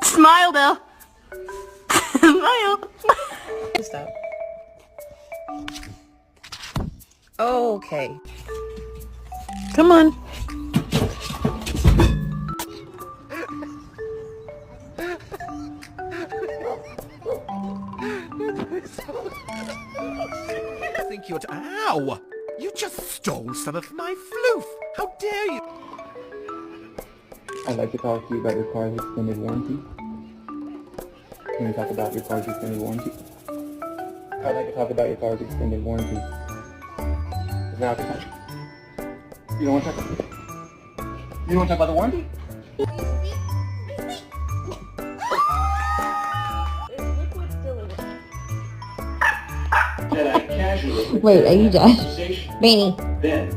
Smile, Bill. Smile. Stop. Okay. Come on. I think you're... Ow! You just stole some of my floof! How dare you! I'd like to talk to you about your car's extended warranty. Can we talk about your car's extended warranty? I'd like to talk about your car's extended warranty. Is now the time? You don't want to talk about it? You don't want to talk about the warranty? Wait, are you Josh? Beanie. Beanie.